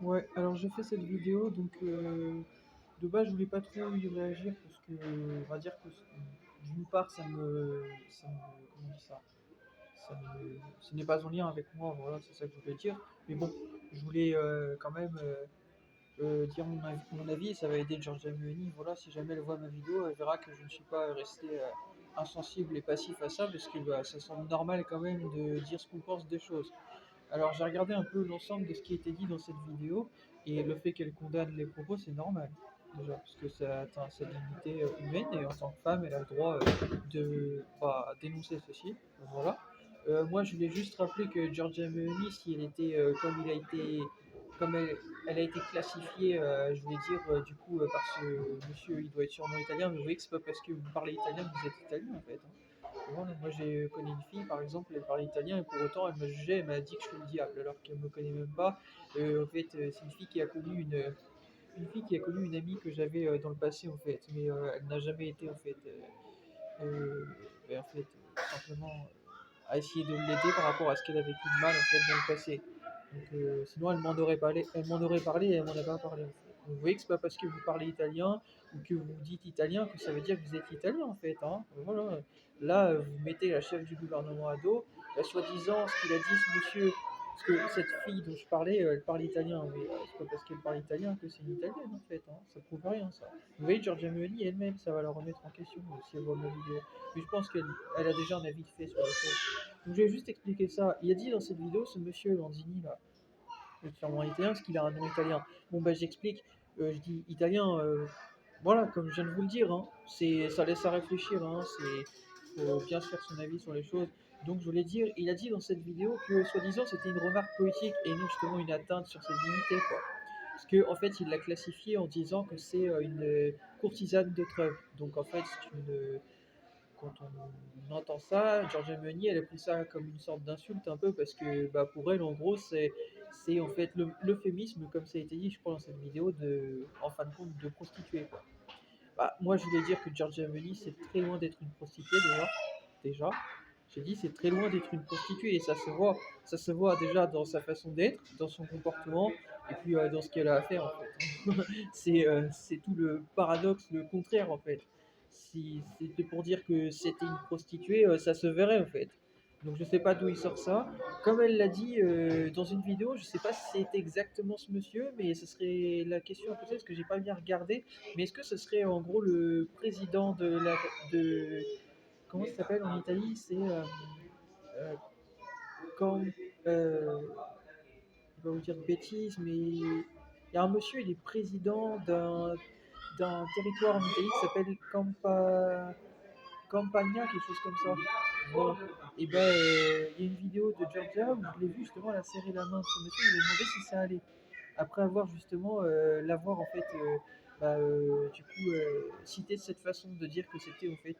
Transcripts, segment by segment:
Ouais, alors j'ai fait cette vidéo, donc de base je voulais pas trop y réagir parce que on va dire que d'une part comment on dit ça, ce n'est pas en lien avec moi, voilà, c'est ça que je voulais dire. Mais bon, je voulais quand même dire mon avis, ça va aider Giorgia Meloni. Voilà, si jamais elle voit ma vidéo, elle verra que je ne suis pas resté insensible et passif à ça, parce que bah, ça semble normal quand même de dire ce qu'on pense des choses. Alors j'ai regardé un peu l'ensemble de ce qui a été dit dans cette vidéo, et le fait qu'elle condamne les propos, c'est normal, déjà, parce que ça atteint sa dignité humaine, et en tant que femme, elle a le droit de bah, dénoncer ceci. Voilà. Moi, je voulais juste rappeler que Giorgia Meloni, si elle était comme il a été, comme elle a été classifiée, je voulais dire du coup par ce monsieur, il doit être sûrement italien, mais vous voyez que c'est pas parce que vous parlez italien que vous êtes italien en fait, hein. Voilà, moi j'ai connu une fille par exemple, elle parlait italien et pour autant elle me jugeait, elle m'a dit que je suis le diable alors qu'elle me connaît même pas. En fait, c'est une fille qui a connu une fille qui a connu une amie que j'avais dans le passé en fait, mais elle n'a jamais été en fait, simplement à essayer de l'aider par rapport à ce qu'elle a vécu de mal en fait dans le passé. Donc sinon elle m'en aurait parlé et elle m'en a pas parlé en fait. Donc, vous voyez que c'est pas parce que vous parlez italien ou que vous dites italien que ça veut dire que vous êtes italien en fait, hein. Voilà. Là, vous mettez la chef du gouvernement à dos, soi-disant ce qu'il a dit ce monsieur, parce que cette fille dont je parlais, elle parle italien, mais c'est pas parce qu'elle parle italien que c'est une italienne en fait, hein. Ça prouve rien ça. Vous voyez, Giorgia Meloni elle-même, ça va la remettre en question si elle voit ma vidéo. Mais je pense qu'elle a déjà un avis fait sur les choses. Donc je vais juste expliquer ça. Il a dit dans cette vidéo, ce monsieur Lanzini là, sûrement italien, parce qu'il a un nom italien. Bon ben j'explique, je dis italien, voilà, comme je viens de vous le dire, hein, ça laisse à réfléchir, hein, faut bien se faire son avis sur les choses. Donc je voulais dire, il a dit dans cette vidéo que soi-disant c'était une remarque poétique et non justement une atteinte sur sa dignité, quoi. Parce qu'en en fait il l'a classifié en disant que c'est une courtisane de Trump. Donc en fait c'est une quand on entend ça, Giorgia Meloni, elle a pris ça comme une sorte d'insulte un peu parce que bah, pour elle, en gros, c'est en fait l'euphémisme, comme ça a été dit, je crois, dans cette vidéo, en fin de compte, de prostituée, quoi. Bah, moi, je voulais dire que Giorgia Meloni, c'est très loin d'être une prostituée, déjà. Déjà. J'ai dit, c'est très loin d'être une prostituée et ça se voit. Ça se voit déjà dans sa façon d'être, dans son comportement et puis dans ce qu'elle a à faire, en fait. C'est tout le paradoxe, le contraire, en fait. Si c'était pour dire que c'était une prostituée, ça se verrait, en fait. Donc je sais pas d'où il sort ça. Comme elle l'a dit dans une vidéo, je sais pas si c'était exactement ce monsieur, mais ce serait la question à poser parce que j'ai pas bien regardé. Mais est-ce que ce serait en gros le président de comment ça s'appelle en Italie? C'est euh, quand je vais vous dire de bêtises, mais il y a un monsieur, il est président d'un territoire en Italie qui s'appelle Campania, quelque chose comme ça. Voilà. Et ben, il y a une vidéo de Georgia où je l'ai vu justement, elle a serré la main de ce monsieur, il lui a demandé si ça allait. Après avoir justement, l'avoir en fait, du coup, cité de cette façon de dire que c'était en fait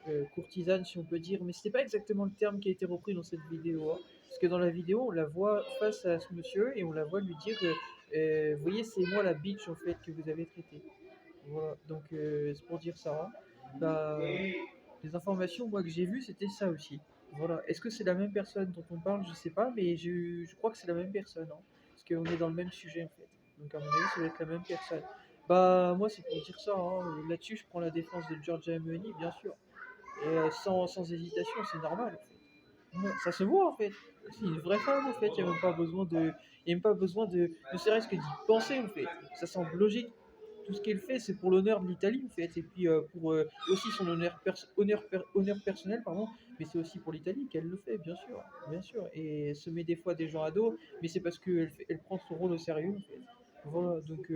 une courtisane, si on peut dire, mais c'était pas exactement le terme qui a été repris dans cette vidéo, hein. Parce que dans la vidéo, on la voit face à ce monsieur et on la voit lui dire, vous voyez, c'est moi la bitch en fait que vous avez traité. Voilà, donc c'est pour dire ça, hein. Bah, les informations moi que j'ai vues, c'était ça aussi. Voilà. Est-ce que c'est la même personne dont on parle? Je sais pas, mais je crois que c'est la même personne, hein. Parce qu'on est dans le même sujet en fait. Donc à mon avis, ça doit être la même personne. Bah moi c'est pour dire ça, hein. Là-dessus, je prends la défense de Georgia Meloni, bien sûr. Et sans hésitation, c'est normal en fait. Ouais, ça se voit en fait. C'est une vraie femme en fait. Il n'y a même pas besoin de, il y a même pas besoin de, ne serait-ce que d'y penser en fait. Ça semble logique. Tout ce qu'elle fait, c'est pour l'honneur de l'Italie en fait, et puis pour aussi son honneur personnel, pardon. Mais c'est aussi pour l'Italie qu'elle le fait, bien sûr, bien sûr. Et elle se met des fois des gens à dos, mais c'est parce elle prend son rôle au sérieux en fait. Voilà. Donc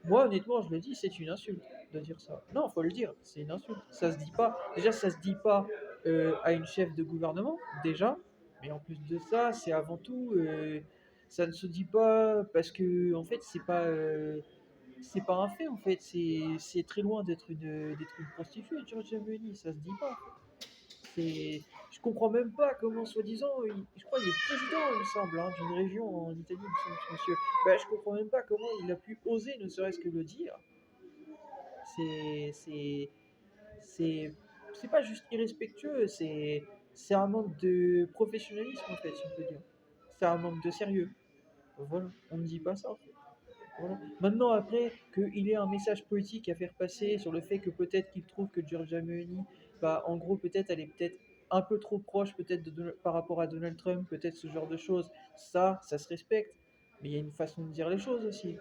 moi, honnêtement, je le dis, c'est une insulte de dire ça. Non, faut le dire, c'est une insulte. Ça se dit pas. Déjà, ça se dit pas à une chef de gouvernement, déjà. Mais en plus de ça, c'est avant tout, ça ne se dit pas parce que, en fait, c'est pas un fait, en fait. C'est très loin d'être une prostituée, Giorgia Meloni. Ça se dit pas. C'est, je comprends même pas comment, soi-disant, je crois qu'il est président, il me semble, hein, d'une région en Italie, il me semble, ce monsieur. Ben, je comprends même pas comment il a pu oser, ne serait-ce que le dire. C'est, c'est, c'est, c'est pas juste irrespectueux, c'est un manque de professionnalisme en fait, si on peut dire. C'est un manque de sérieux. Voilà, on ne dit pas ça en fait. Voilà. Maintenant, après, qu'il ait un message politique à faire passer sur le fait que peut-être qu'il trouve que Giorgia Meloni, bah, en gros, peut-être, elle est peut-être un peu trop proche, peut-être, par rapport à Donald Trump, peut-être ce genre de choses, ça se respecte. Mais il y a une façon de dire les choses aussi.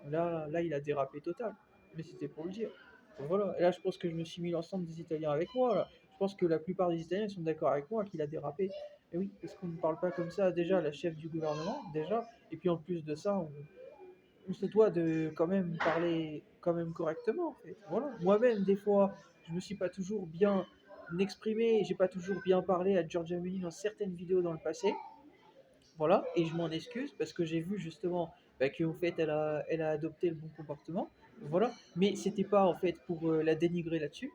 Là, il a dérapé total. Mais c'était pour le dire. Voilà. Et là, je pense que je me suis mis l'ensemble des Italiens avec moi, là. Je pense que la plupart des Italiens sont d'accord avec moi qu'il a dérapé. Et oui, parce qu'on ne parle pas comme ça, déjà, à la chef du gouvernement, déjà. Et puis en plus de ça, on se doit de quand même parler quand même correctement en fait. Voilà. Moi-même des fois, je me suis pas toujours bien exprimé, j'ai pas toujours bien parlé à Giorgia Meloni dans certaines vidéos dans le passé. Voilà, et je m'en excuse parce que j'ai vu justement bah, qu'en fait elle a adopté le bon comportement. Voilà, mais c'était pas en fait pour la dénigrer là-dessus.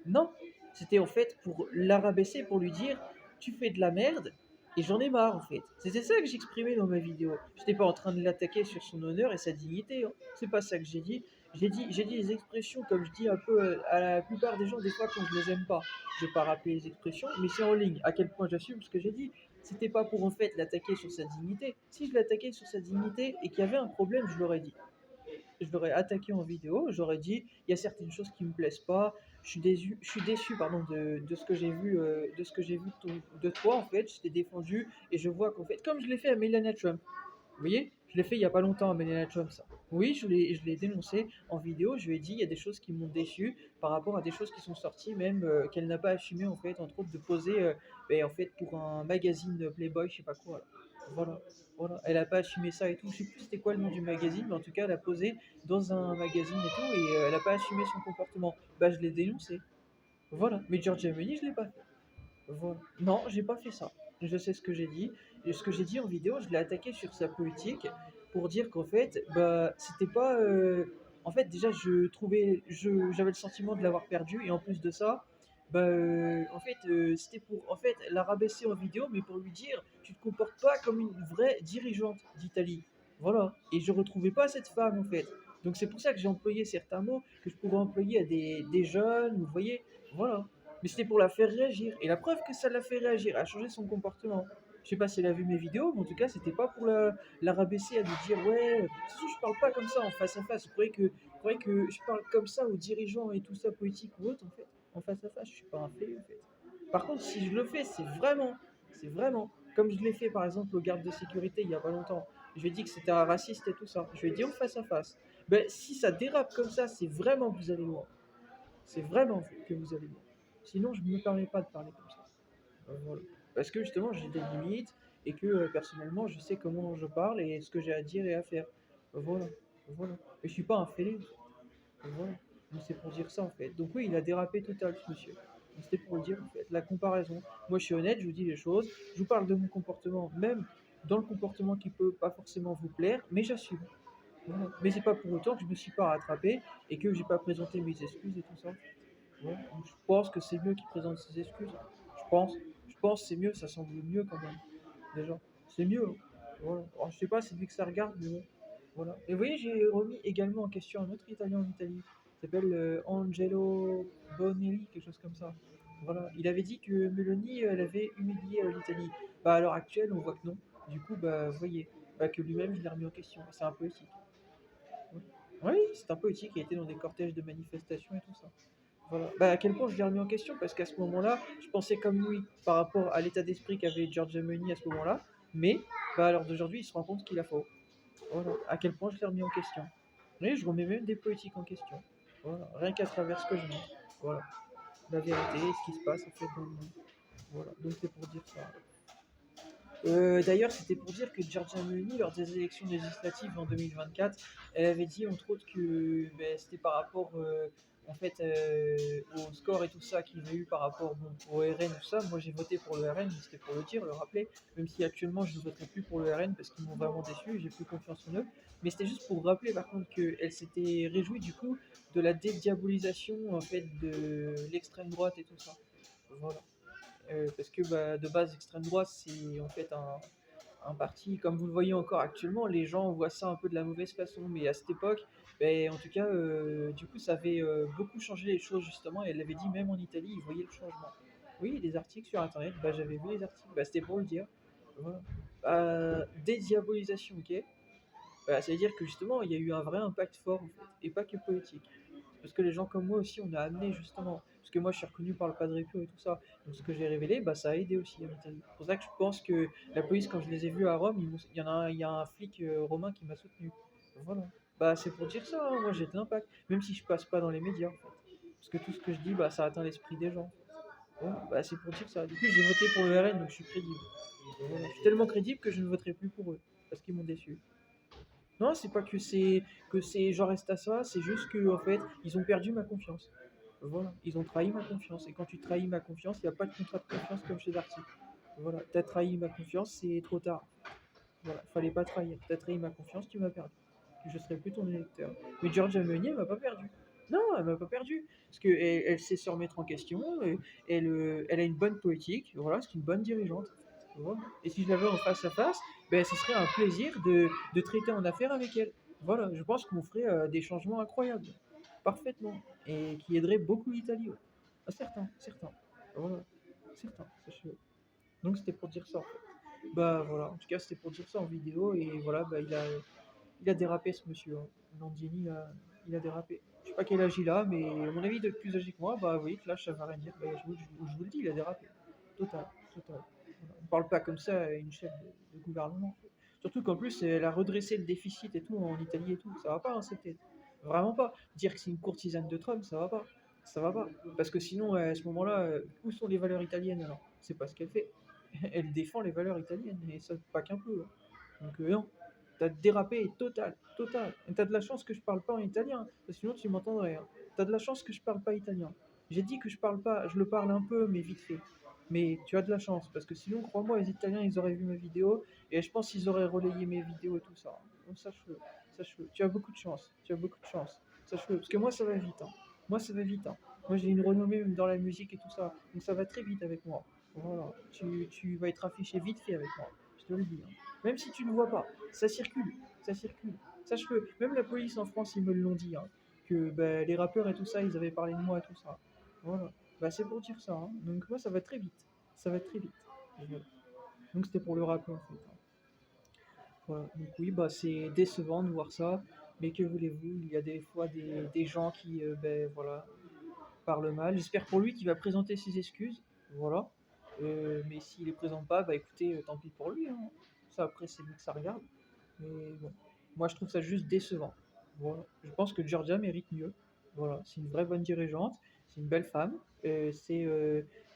Non, c'était en fait pour la rabaisser, pour lui dire tu fais de la merde et j'en ai marre en fait. C'était ça que j'exprimais dans ma vidéo. J'étais pas en train de l'attaquer sur son honneur et sa dignité, hein. C'est pas ça que j'ai dit. J'ai dit des expressions comme je dis un peu à la plupart des gens des fois quand je les aime pas. Je vais pas rappeler les expressions, mais c'est en ligne. À quel point j'assume ce que j'ai dit. C'était pas pour en fait l'attaquer sur sa dignité. Si je l'attaquais sur sa dignité et qu'il y avait un problème, je l'aurais dit. Je l'aurais attaqué en vidéo, j'aurais dit il y a certaines choses qui me plaisent pas, je suis déçu pardon, de ce que j'ai vu, de ce que j'ai vu de toi en fait, je t'ai défendu et je vois qu'en fait, comme je l'ai fait à Melania Trump, vous voyez, je l'ai fait il y a pas longtemps à Melania Trump ça. Oui, je l'ai dénoncé en vidéo, je lui ai dit il y a des choses qui m'ont déçu par rapport à des choses qui sont sorties, même qu'elle n'a pas assumé en fait, entre autres de poser ben, en fait pour un magazine Playboy, je sais pas quoi. Là. Voilà, voilà. Elle a pas assumé ça et tout. Je sais plus c'était quoi le nom du magazine, mais en tout cas elle a posé dans un magazine et tout, et elle a pas assumé son comportement. Bah je l'ai dénoncé. Voilà. Mais Giorgia Meloni, je l'ai pas fait. Voilà. Non, j'ai pas fait ça. Je sais ce que j'ai dit. Et ce que j'ai dit en vidéo, je l'ai attaqué sur sa politique pour dire qu'en fait, bah, c'était pas. En fait, déjà, j'avais le sentiment de l'avoir perdu. Et en plus de ça, bah, en fait, c'était pour en fait, la rabaisser en vidéo, mais pour lui dire tu te comportes pas comme une vraie dirigeante d'Italie. Voilà. Et je retrouvais pas cette femme, en fait. Donc c'est pour ça que j'ai employé certains mots que je pouvais employer à des jeunes, vous voyez. Voilà. Mais c'était pour la faire réagir. Et la preuve que ça l'a fait réagir, elle a changé son comportement. Je sais pas si elle a vu mes vidéos, mais en tout cas, c'était pas pour la rabaisser, à lui dire ouais, de toute façon, je parle pas comme ça en face à face. Vous croyez que je parle comme ça aux dirigeants et tout ça, politique ou autre, en fait, en face à face, je suis pas un fée, en fait. Par contre, si je le fais, c'est vraiment, comme je l'ai fait par exemple au garde de sécurité il y a pas longtemps. Je lui ai dit que c'était un raciste et tout ça. Je lui ai dit en face à face. Ben, si ça dérape comme ça, c'est vraiment que vous allez loin. C'est vraiment que vous allez loin. Sinon, je ne me permets pas de parler comme ça. Voilà. Parce que justement, j'ai des limites et que personnellement, je sais comment je parle et ce que j'ai à dire et à faire. Voilà. Voilà. Et je suis pas un fêlé. Voilà. Donc c'est pour dire ça en fait. Donc oui, il a dérapé total, ce monsieur. Donc, c'était pour le dire en fait. La comparaison. Moi, je suis honnête, je vous dis les choses. Je vous parle de mon comportement, même dans le comportement qui peut pas forcément vous plaire, mais j'assume. Voilà. Mais c'est pas pour autant que je me suis pas rattrapé et que j'ai pas présenté mes excuses et tout ça. Ouais, donc je pense que c'est mieux qu'il présente ses excuses. Je pense. Je pense que c'est mieux, ça semble mieux quand même. Déjà. C'est mieux, hein. Voilà. Alors, je sais pas, c'est lui que ça regarde, mais bon. Voilà. Et vous voyez, j'ai remis également en question un autre Italien en Italie. Il s'appelle Angelo Bonelli, quelque chose comme ça. Voilà. Il avait dit que Meloni, elle avait humilié l'Italie. Bah, à l'heure actuelle, on voit que non. Du coup, bah, vous voyez. Bah, que lui-même, je l'ai remis en question. C'est un peu éthique. Oui, c'est un politique qui a été dans des cortèges de manifestations et tout ça. Voilà. Bah, à quel point je l'ai remis en question parce qu'à ce moment-là, je pensais comme lui par rapport à l'état d'esprit qu'avait Giorgia Meloni à ce moment-là, mais bah, à l'heure d'aujourd'hui, il se rend compte qu'il a faux. Voilà. À quel point je l'ai remis en question. Oui, je remets même des politiques en question. Voilà. Rien qu'à travers ce que je montre. Voilà. La vérité, ce qui se passe en fait dans le monde. Voilà. Donc c'est pour dire ça. D'ailleurs, c'était pour dire que Giorgia Meloni, lors des élections législatives en 2024, elle avait dit entre autres que ben, c'était par rapport en fait, au score et tout ça qu'il y avait eu par rapport bon, au RN, tout ça. Moi j'ai voté pour le RN, c'était pour le dire, le rappeler, même si actuellement je ne voterai plus pour le RN parce qu'ils m'ont vraiment déçu, j'ai plus confiance en eux. Mais c'était juste pour rappeler par contre qu'elle s'était réjouie du coup de la dédiabolisation en fait de l'extrême droite et tout ça. Voilà. Parce que bah, de base, l'extrême droite, c'est en fait un parti, comme vous le voyez encore actuellement, les gens voient ça un peu de la mauvaise façon, mais à cette époque, ben, en tout cas, du coup, ça avait beaucoup changé les choses justement, et elle l'avait dit même en Italie, ils voyaient le changement. Oui, des articles sur Internet, bah, j'avais vu les articles, bah, c'était pour le dire. Voilà. dédiabolisation, ok? Bah, ça veut dire que justement, il y a eu un vrai impact fort, en fait, et pas que politique. Parce que les gens comme moi aussi, on a amené justement. Parce que moi, je suis reconnu par le Padre Pio et tout ça. Donc, ce que j'ai révélé, bah, ça a aidé aussi en Italie. C'est pour ça que je pense que la police, quand je les ai vus à Rome, il y a un flic romain qui m'a soutenu. Voilà. Bah, c'est pour dire ça, hein. Moi, j'ai de l'impact. Même si je passe pas dans les médias, en fait. Parce que tout ce que je dis, bah, ça atteint l'esprit des gens. Voilà. Bah, c'est pour dire ça. Du coup, j'ai voté pour le RN, donc je suis crédible. Voilà. Je suis tellement crédible que je ne voterai plus pour eux. Parce qu'ils m'ont déçu. Non, c'est pas que c'est j'en reste à ça, c'est juste que en fait, ils ont perdu ma confiance. Voilà, ils ont trahi ma confiance. Et quand tu trahis ma confiance, il n'y a pas de contrat de confiance comme chez Darty. Voilà, t'as trahi ma confiance, c'est trop tard. Voilà, fallait pas trahir. T'as trahi ma confiance, tu m'as perdu. Je serai plus ton électeur. Mais Georgia Meunier, elle m'a pas perdu. Non, elle m'a pas perdu. Parce qu'elle sait se remettre en question, elle a une bonne politique, voilà, c'est une bonne dirigeante. Voilà. Et si je l'avais en face à face, ben, ce serait un plaisir de traiter en affaire avec elle. Voilà, je pense qu'on ferait des changements incroyables. Parfaitement. Et qui aiderait beaucoup l'Italie. Ouais. Ah, certains, certains. Voilà, certains, sachez-le. Donc c'était pour dire ça en fait. Bah voilà, en tout cas c'était pour dire ça en vidéo et voilà, bah il a dérapé ce monsieur, hein. Landini, il a dérapé. Je sais pas quel âge il a, mais à mon avis, de plus âgé que moi, bah oui, là ça va rien dire. Bah, je vous le dis, il a dérapé. Total, total. Voilà. On parle pas comme ça à une chef de gouvernement. Surtout qu'en plus, elle a redressé le déficit et tout en Italie et tout. Ça va pas, hein, cette tête. Vraiment pas. Dire que c'est une courtisane de Trump, ça va pas. Ça va pas. Parce que sinon, à ce moment-là, où sont les valeurs italiennes alors? C'est pas ce qu'elle fait. Elle défend les valeurs italiennes, et ça pas qu'un peu, hein. Donc non, t'as dérapé total, total. Et t'as de la chance que je parle pas en italien, parce que sinon tu m'entendrais, hein. T'as de la chance que je parle pas italien. J'ai dit que je parle pas, je le parle un peu, mais vite fait. Mais tu as de la chance, parce que sinon, crois-moi, les Italiens, ils auraient vu mes vidéos, et je pense qu'ils auraient relayé mes vidéos et tout ça. Donc sache-le, sache-le. Tu as beaucoup de chance, tu as beaucoup de chance. Sache-le, parce que moi, ça va vite, hein. Moi, ça va vite, hein. Moi, j'ai une renommée même dans la musique et tout ça, donc ça va très vite avec moi. Voilà, tu vas être affiché vite fait avec moi, je te le dis, hein. Même si tu ne vois pas, ça circule, ça circule. Sache-le, même la police en France, ils me l'ont dit, hein, que bah, les rappeurs et tout ça, ils avaient parlé de moi et tout ça. Voilà, bah, c'est pour dire ça, hein. Donc moi, ça va très vite, ça va très vite. Voilà. Donc c'était pour le rap en fait, hein. Voilà, donc oui, bah, c'est décevant de voir ça, mais que voulez-vous, il y a des fois des gens qui, ben voilà, parle mal. J'espère pour lui qu'il va présenter ses excuses. Voilà. Mais s'il les présente pas, bah écoutez, tant pis pour lui, hein. Ça après c'est lui que ça regarde. Mais bon, moi je trouve ça juste décevant. Voilà. Je pense que Georgia mérite mieux. Voilà, c'est une vraie bonne dirigeante, c'est une belle femme, c'est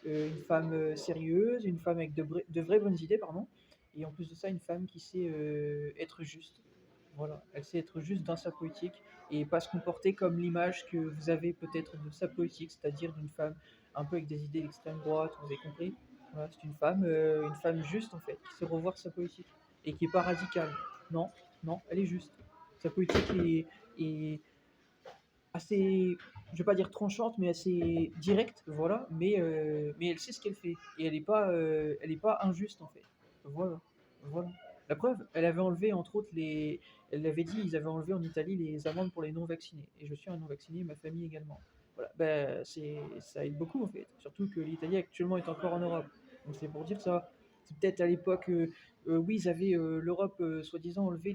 une femme sérieuse, une femme avec de vraies bonnes idées, pardon. Et en plus de ça, une femme qui sait être juste. Voilà, elle sait être juste dans sa politique et pas se comporter comme l'image que vous avez peut-être de sa politique, c'est-à-dire d'une femme un peu avec des idées d'extrême droite, vous avez compris. Voilà, c'est une femme juste en fait, qui sait revoir sa politique et qui est pas radicale. Non, non, elle est juste. Sa politique est assez, je vais pas dire tranchante, mais assez directe, voilà. Mais elle sait ce qu'elle fait et elle est pas injuste en fait. Voilà, voilà. La preuve, elle avait enlevé entre autres elle avait dit, ils avaient enlevé en Italie les amendes pour les non vaccinés. Et je suis un non vacciné, ma famille également. Voilà, ben ça aide beaucoup en fait. Surtout que l'Italie actuellement est encore en Europe. Donc c'est pour dire ça. C'est peut-être à l'époque, oui, ils avaient l'Europe soi-disant enlevé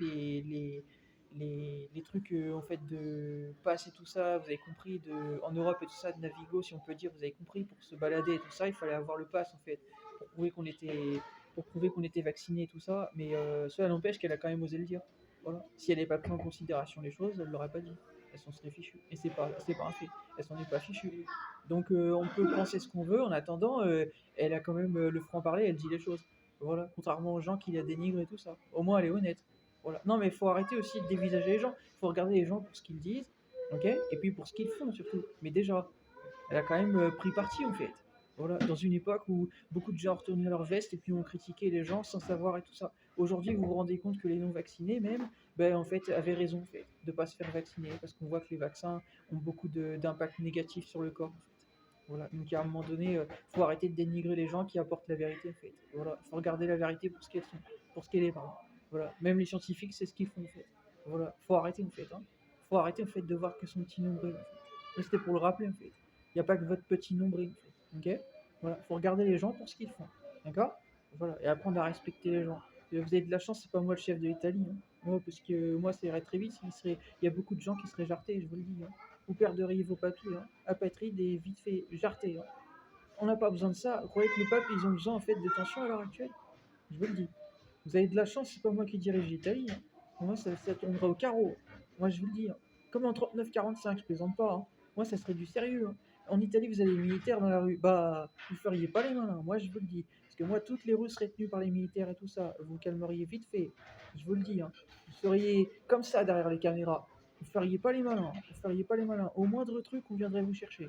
les trucs en fait de passe et tout ça, vous avez compris, en Europe et tout ça, de Navigo, si on peut dire, vous avez compris, pour se balader et tout ça, il fallait avoir le pass en fait, pour prouver qu'on était, pour prouver qu'on était vacciné et tout ça, mais cela n'empêche qu'elle a quand même osé le dire. Voilà. Si elle n'avait pas pris en considération les choses, elle ne l'aurait pas dit. Elle s'en serait fichue. Et c'est pas un fait. Elle s'en est pas fichue. Donc on peut penser ce qu'on veut. En attendant, elle a quand même le franc-parler, elle dit les choses. Voilà. Contrairement aux gens qui la dénigrent et tout ça. Au moins, elle est honnête. Voilà. Non, mais il faut arrêter aussi de dévisager les gens. Il faut regarder les gens pour ce qu'ils disent, ok, et puis pour ce qu'ils font surtout. Mais déjà, elle a quand même pris parti en fait. Voilà, dans une époque où beaucoup de gens retournaient leur veste et puis ont critiqué les gens sans savoir et tout ça. Aujourd'hui, vous vous rendez compte que les non-vaccinés même, ben, en fait, avaient raison en fait, de ne pas se faire vacciner parce qu'on voit que les vaccins ont beaucoup d'impact négatif sur le corps. En fait. Voilà, donc à un moment donné, faut arrêter de dénigrer les gens qui apportent la vérité en fait. Voilà, faut regarder la vérité pour ce qu'elle sont, pour ce qu'elle est, pardon. Voilà, même les scientifiques, c'est ce qu'ils font en fait. Voilà, faut arrêter en fait, hein. Faut arrêter en fait de voir que son petit nombril en fait. Mais c'était pour le rappeler en fait. Il n'y a pas que votre petit nombril en fait. Ok. Voilà, faut regarder les gens pour ce qu'ils font. D'accord. Voilà, et apprendre à respecter les gens. Vous avez de la chance, c'est pas moi le chef de l'Italie, hein. Moi, parce que moi, ça irait très vite. Il y a beaucoup de gens qui seraient jartés, je vous le dis, hein. Vous perdriez vos papiers, hein. Apatride et vite fait jarté, hein. On n'a pas besoin de ça. Vous croyez que le peuple, ils ont besoin en fait de tension à l'heure actuelle? Je vous le dis. Vous avez de la chance, c'est pas moi qui dirige l'Italie, hein. Moi, ça tournera au carreau. Moi, je vous le dis, hein. Comme en 39-45, je plaisante pas, hein. Moi, ça serait du sérieux, hein. En Italie, vous avez les militaires dans la rue. Bah, vous feriez pas les malins. Moi, je vous le dis. Parce que moi, toutes les rues seraient tenues par les militaires et tout ça. Vous calmeriez vite fait. Je vous le dis, hein. Vous seriez comme ça derrière les caméras. Vous feriez pas les malins. Vous feriez pas les malins. Au moindre truc, on viendrait vous chercher.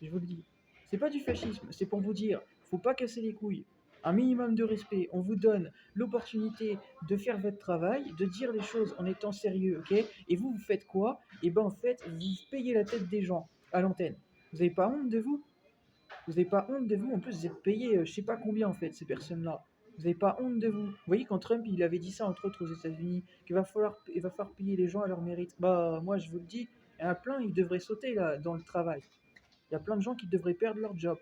Je vous le dis. C'est pas du fascisme, c'est pour vous dire, faut pas casser les couilles. Un minimum de respect. On vous donne l'opportunité de faire votre travail, de dire les choses en étant sérieux, ok? Et vous faites quoi? Et ben en fait, vous payez la tête des gens à l'antenne. Vous avez pas honte de vous? Vous avez pas honte de vous? En plus, vous êtes payé, je sais pas combien en fait, ces personnes-là. Vous avez pas honte de vous? Vous voyez, quand Trump il avait dit ça entre autres aux États-Unis, il va falloir payer les gens à leur mérite. Bah moi je vous le dis, il y en a plein, ils devraient sauter là dans le travail. Il y a plein de gens qui devraient perdre leur job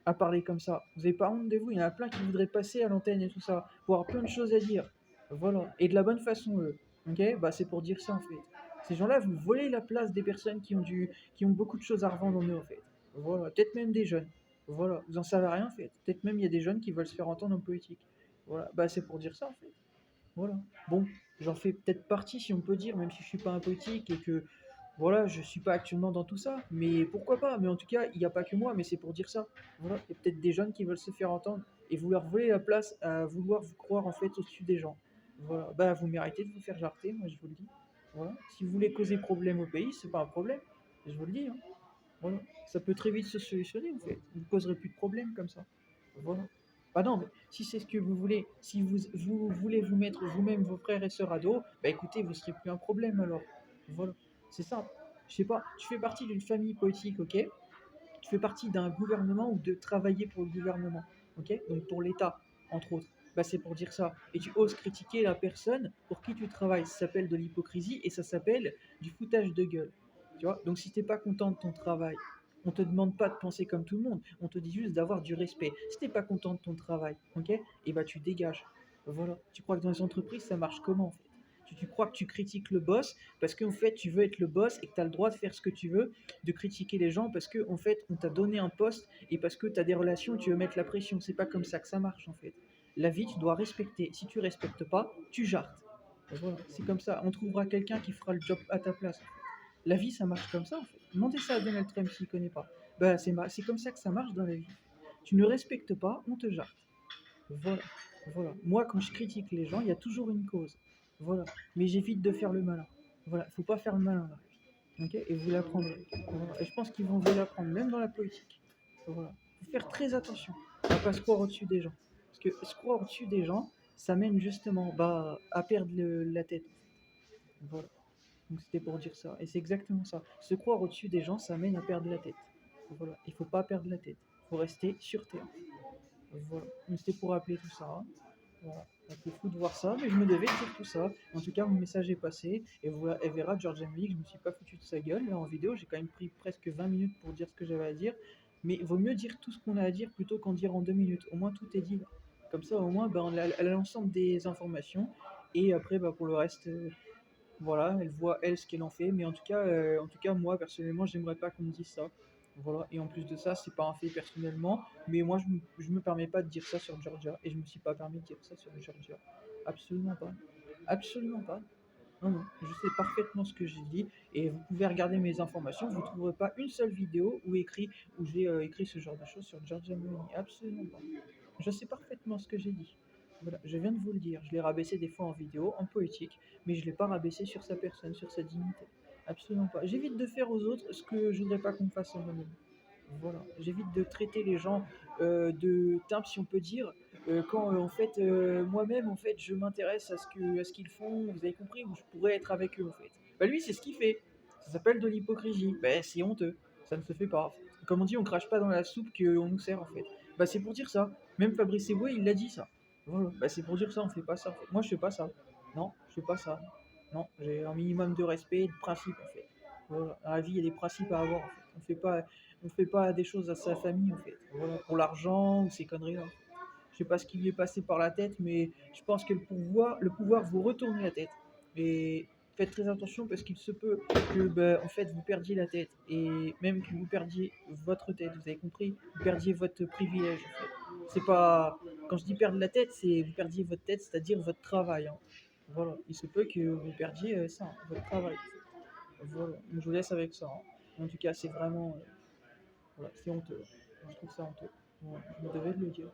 à parler comme ça. Vous n'avez pas honte de vous? Il y en a plein qui voudraient passer à l'antenne et tout ça, pour avoir plein de choses à dire. Voilà. Et de la bonne façon, eux. Ok? Bah, c'est pour dire ça, en fait. Ces gens-là, vous volez la place des personnes qui ont beaucoup de choses à revendre en eux, en fait. Voilà. Peut-être même des jeunes. Voilà. Vous en savez rien, en fait. Peut-être même il y a des jeunes qui veulent se faire entendre en politique. Voilà. Bah, c'est pour dire ça, en fait. Voilà. Bon, j'en fais peut-être partie, si on peut dire, même si je suis pas un politique et que voilà, je suis pas actuellement dans tout ça, mais pourquoi pas? Mais en tout cas, il n'y a pas que moi, mais c'est pour dire ça. Voilà, il y a peut-être des jeunes qui veulent se faire entendre et vouloir voler la place à vouloir vous croire en fait au-dessus des gens. Voilà, bah vous méritez de vous faire jarter, moi je vous le dis. Voilà, si vous voulez causer problème au pays, c'est pas un problème, je vous le dis, hein. Voilà, ça peut très vite se solutionner en fait. Vous ne causerez plus de problèmes comme ça. Voilà. Bah non, mais si c'est ce que vous voulez, si vous voulez vous mettre vous-même vos frères et sœurs à dos, bah écoutez, vous serez plus un problème alors. Voilà. C'est simple. Je sais pas, tu fais partie d'une famille politique, ok? Tu fais partie d'un gouvernement ou de travailler pour le gouvernement, ok? Donc pour l'État, entre autres. Bah c'est pour dire ça. Et tu oses critiquer la personne pour qui tu travailles. Ça s'appelle de l'hypocrisie et ça s'appelle du foutage de gueule. Tu vois? Donc si t'es pas content de ton travail, on te demande pas de penser comme tout le monde. On te dit juste d'avoir du respect. Si t'es pas content de ton travail, ok? Et bah tu dégages. Voilà. Tu crois que dans les entreprises ça marche comment en fait? Tu crois que tu critiques le boss parce qu'en fait tu veux être le boss et que tu as le droit de faire ce que tu veux, de critiquer les gens parce qu'en fait on t'a donné un poste et parce que tu as des relations, tu veux mettre la pression. C'est pas comme ça que ça marche en fait. La vie, tu dois respecter. Si tu respectes pas, tu jartes. Voilà, c'est comme ça. On trouvera quelqu'un qui fera le job à ta place. La vie, ça marche comme ça en fait. Demandez ça à Donald Trump s'il connaît pas. Bah, c'est comme ça que ça marche dans la vie. Tu ne respectes pas, on te jarte. Voilà, voilà. Moi, quand je critique les gens, il y a toujours une cause. Voilà. Mais j'évite de faire le malin. Voilà, faut pas faire le malin là. Ok? Et vous l'apprendrez. Voilà. Et je pense qu'ils vont vous l'apprendre, même dans la politique. Voilà. Faut faire très attention à pas se croire au-dessus des gens. Parce que se croire au-dessus des gens, ça mène justement bah, à perdre la tête. Voilà. Donc c'était pour dire ça. Et c'est exactement ça. Se croire au-dessus des gens, ça mène à perdre la tête. Voilà. Il faut pas perdre la tête. Il faut rester sur terre. Voilà. Donc c'était pour rappeler tout ça, hein. Voilà. Un peu fou de voir ça, mais je me devais de dire tout ça. En tout cas, mon message est passé. Et voilà, elle verra, George Emily, que je me suis pas foutu de sa gueule. Là, en vidéo, j'ai quand même pris presque 20 minutes pour dire ce que j'avais à dire. Mais il vaut mieux dire tout ce qu'on a à dire plutôt qu'en dire en 2 minutes. Au moins, tout est dit là. Comme ça, au moins, ben, elle a l'ensemble des informations. Et après, bah, pour le reste, voilà, elle voit elle ce qu'elle en fait, mais en tout cas, moi personnellement, j'aimerais pas qu'on me dise ça. Voilà. Et en plus de ça, c'est pas un fait personnellement, mais moi je me permets pas de dire ça sur Georgia, et je me suis pas permis de dire ça sur Georgia. Absolument pas. Absolument pas. Non, non, je sais parfaitement ce que j'ai dit, et vous pouvez regarder mes informations, vous ne trouverez pas une seule vidéo où j'ai écrit ce genre de choses sur Georgia Meloni. Absolument pas. Je sais parfaitement ce que j'ai dit. Voilà, je viens de vous le dire. Je l'ai rabaissé des fois en vidéo, en poétique, mais je ne l'ai pas rabaissé sur sa personne, sur sa dignité. Absolument pas. J'évite de faire aux autres ce que je voudrais pas qu'on me fasse à moi-même. Voilà. J'évite de traiter les gens de timbre, si on peut dire, quand en fait moi-même en fait je m'intéresse à ce qu'ils font. Vous avez compris où je pourrais être avec eux en fait. Bah lui c'est ce qu'il fait. Ça s'appelle de l'hypocrisie. Bah c'est honteux. Ça ne se fait pas. Comme on dit, on crache pas dans la soupe qu'on nous sert en fait. Bah c'est pour dire ça. Même Fabrice Eboué il l'a dit ça. Voilà. Bah c'est pour dire ça. On fait pas ça. En fait. Moi je fais pas ça. Non, je fais pas ça. Non, j'ai un minimum de respect et de principe en fait. Voilà. Dans la vie il y a des principes à avoir en fait. On fait pas des choses à sa famille en fait. Voilà, pour l'argent ou ces conneries-là. sais pas ce qui lui est passé par la tête, mais je pense que le pouvoir vous retourne la tête. Et faites très attention parce qu'il se peut que, bah, en fait, vous perdiez la tête. Et même que vous perdiez votre tête, vous avez compris? Vous perdiez votre privilège, en fait. C'est pas. Quand je dis perdre la tête, c'est vous perdiez votre tête, c'est-à-dire votre travail, hein. Voilà. Il se peut que vous perdiez ça, hein, votre travail. Voilà. Donc, je vous laisse avec ça, hein. En tout cas, c'est vraiment. Voilà, c'est honteux. Je trouve ça honteux. Voilà, je me devais de le dire.